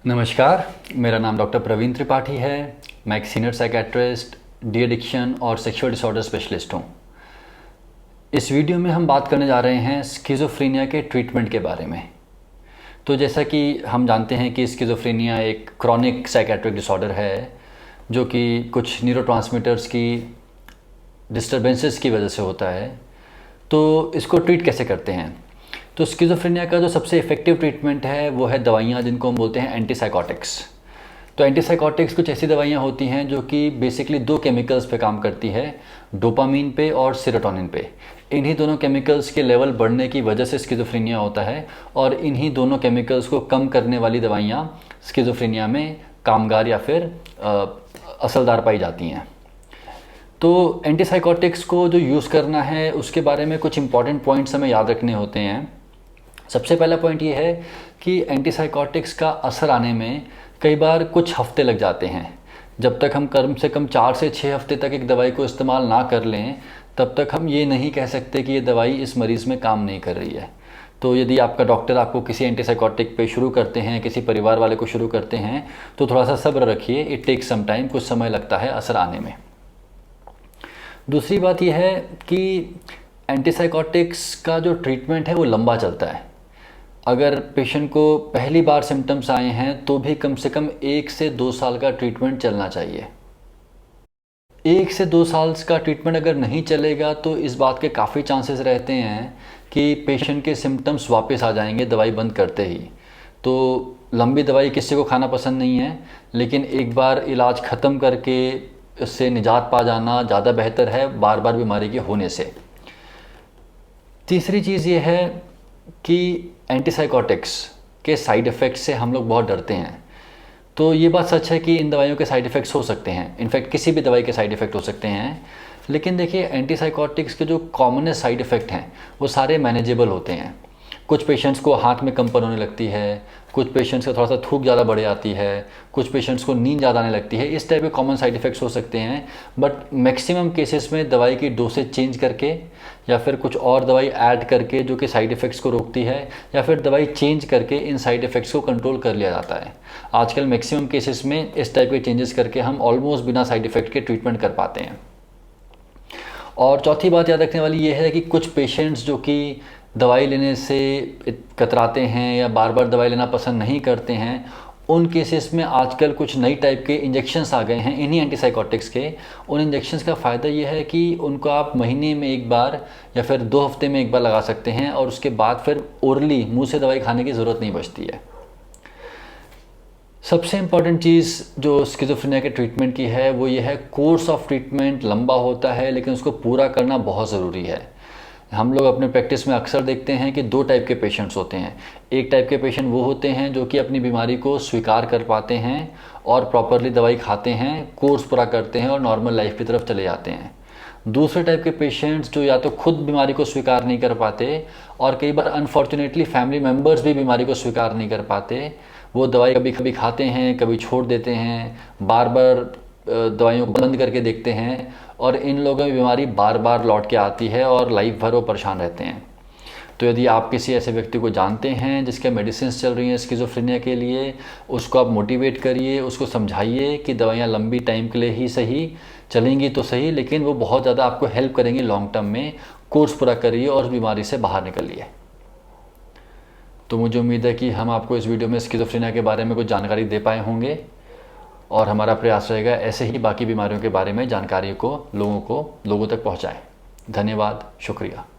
नमस्कार, मेरा नाम डॉक्टर प्रवीण त्रिपाठी है। मैं एक सीनियर साइकेट्रिस्ट, डी एडिक्शन और सेक्सुअल डिसऑर्डर स्पेशलिस्ट हूँ। इस वीडियो में हम बात करने जा रहे हैं स्किज़ोफ्रेनिया के ट्रीटमेंट के बारे में। तो जैसा कि हम जानते हैं कि स्किज़ोफ्रेनिया एक क्रॉनिक साइकेट्रिक डिसऑर्डर है जो कि कुछ न्यूरोट्रांसमीटर्स की डिस्टर्बेंसेस की वजह से होता है। तो इसको ट्रीट कैसे करते हैं? तो स्किज़ोफ्रेनिया का जो सबसे इफ़ेक्टिव ट्रीटमेंट है वो है दवाइयाँ, जिनको हम बोलते हैं एंटीसाइकोटिक्स। तो एंटीसाइकोटिक्स कुछ ऐसी दवाइयाँ होती हैं जो कि बेसिकली दो केमिकल्स पे काम करती है, डोपामीन पे और सेरोटोनिन पे। इन्हीं दोनों केमिकल्स के लेवल बढ़ने की वजह से स्किज़ोफ्रेनिया होता है और इन्हीं दोनों केमिकल्स को कम करने वाली दवाइयाँ स्किज़ोफ्रेनिया में कामगार या फिर असरदार पाई जाती हैं। तो एंटीसाइकोटिक्स को जो यूज़ करना है उसके बारे में कुछ इंपॉर्टेंट पॉइंट्स हमें याद रखने होते हैं। सबसे पहला पॉइंट ये है कि एंटीसाइकोटिक्स का असर आने में कई बार कुछ हफ्ते लग जाते हैं। जब तक हम कम से कम 4 से 6 हफ्ते तक एक दवाई को इस्तेमाल ना कर लें, तब तक हम ये नहीं कह सकते कि ये दवाई इस मरीज़ में काम नहीं कर रही है। तो यदि आपका डॉक्टर आपको किसी एंटीसाइकोटिक पे शुरू करते हैं, किसी परिवार वाले को शुरू करते हैं, तो थोड़ा सा सब्र रखिए। इट टेक्स सम टाइम, कुछ समय लगता है असर आने में। दूसरी बात यह है कि एंटीसाइकोटिक्स का जो ट्रीटमेंट है वो लंबा चलता है। अगर पेशेंट को पहली बार सिम्टम्स आए हैं तो भी कम से कम 1 से 2 साल का ट्रीटमेंट चलना चाहिए। 1 से 2 साल का ट्रीटमेंट अगर नहीं चलेगा तो इस बात के काफ़ी चांसेस रहते हैं कि पेशेंट के सिम्टम्स वापस आ जाएंगे दवाई बंद करते ही। तो लंबी दवाई किसी को खाना पसंद नहीं है, लेकिन एक बार इलाज ख़त्म करके इससे निजात पा जाना ज़्यादा बेहतर है बार बार बीमारी के होने से। तीसरी चीज़ ये है कि एंटीसाइकोटिक्स के साइड इफ़ेक्ट्स से हम लोग बहुत डरते हैं। तो ये बात सच है कि इन दवाइयों के साइड इफ़ेक्ट्स हो सकते हैं, इनफैक्ट किसी भी दवाई के साइड इफ़ेक्ट हो सकते हैं। लेकिन देखिए, एंटीसाइकोटिक्स के जो कॉमनेस्ट साइड इफ़ेक्ट हैं वो सारे मैनेजेबल होते हैं। कुछ पेशेंट्स को हाथ में कंपन होने लगती है, कुछ पेशेंट्स को थोड़ा सा थूक ज़्यादा बढ़ जाती है, कुछ पेशेंट्स को नींद ज़्यादा आने लगती है। इस टाइप के कॉमन साइड इफ़ेक्ट्स हो सकते हैं। बट मैक्सिमम केसेस में दवाई की डोसेज चेंज करके या फिर कुछ और दवाई ऐड करके जो कि साइड इफ़ेक्ट्स को रोकती है, या फिर दवाई चेंज करके इन साइड इफ़ेक्ट्स को कंट्रोल कर लिया जाता है। आजकल मैक्सिमम केसेस में इस टाइप के चेंजेस करके हम ऑलमोस्ट बिना साइड इफ़ेक्ट के ट्रीटमेंट कर पाते हैं। और चौथी बात याद रखने वाली ये है कि कुछ पेशेंट्स जो कि दवाई लेने से कतराते हैं या बार बार दवाई लेना पसंद नहीं करते हैं, उन केसेस में आजकल कुछ नई टाइप के इंजेक्शंस आ गए हैं इन्हीं एंटीसाइकोटिक्स के। उन इंजेक्शंस का फ़ायदा ये है कि उनको आप महीने में एक बार या फिर 2 हफ्ते में एक बार लगा सकते हैं और उसके बाद फिर ओरली मुंह से दवाई खाने की ज़रूरत नहीं बचती है। सबसे इम्पॉर्टेंट चीज़ जो स्किज़ोफ्रेनिया के ट्रीटमेंट की है वो ये है, कोर्स ऑफ ट्रीटमेंट लंबा होता है लेकिन उसको पूरा करना बहुत ज़रूरी है। हम लोग अपने प्रैक्टिस में अक्सर देखते हैं कि 2 टाइप के पेशेंट्स होते हैं। एक टाइप के पेशेंट वो होते हैं जो कि अपनी बीमारी को स्वीकार कर पाते हैं और प्रॉपरली दवाई खाते हैं, कोर्स पूरा करते हैं और नॉर्मल लाइफ की तरफ चले जाते हैं। दूसरे टाइप के पेशेंट्स जो या तो खुद बीमारी को स्वीकार नहीं कर पाते और कई बार अनफॉर्चुनेटली फैमिली मेम्बर्स भी बीमारी को स्वीकार नहीं कर पाते। वो दवाई कभी कभी खाते हैं, कभी छोड़ देते हैं, बार बार दवाइयों को बंद करके देखते हैं और इन लोगों में बीमारी बार बार लौट के आती है और लाइफ भर वो परेशान रहते हैं। तो यदि आप किसी ऐसे व्यक्ति को जानते हैं जिसके मेडिसिन चल रही हैं स्किज़ोफ्रेनिया के लिए, उसको आप मोटिवेट करिए, उसको समझाइए कि दवाइयाँ लंबी टाइम के लिए ही सही चलेंगी तो सही, लेकिन वो बहुत ज़्यादा आपको हेल्प करेंगी लॉन्ग टर्म में। कोर्स पूरा करिए और उस बीमारी से बाहर निकलिए। तो मुझे उम्मीद है कि हम आपको इस वीडियो में स्किज़ोफ्रेनिया के बारे में कुछ जानकारी दे पाए होंगे और हमारा प्रयास रहेगा ऐसे ही बाकी बीमारियों के बारे में जानकारी को लोगों तक पहुंचाएं। धन्यवाद, शुक्रिया।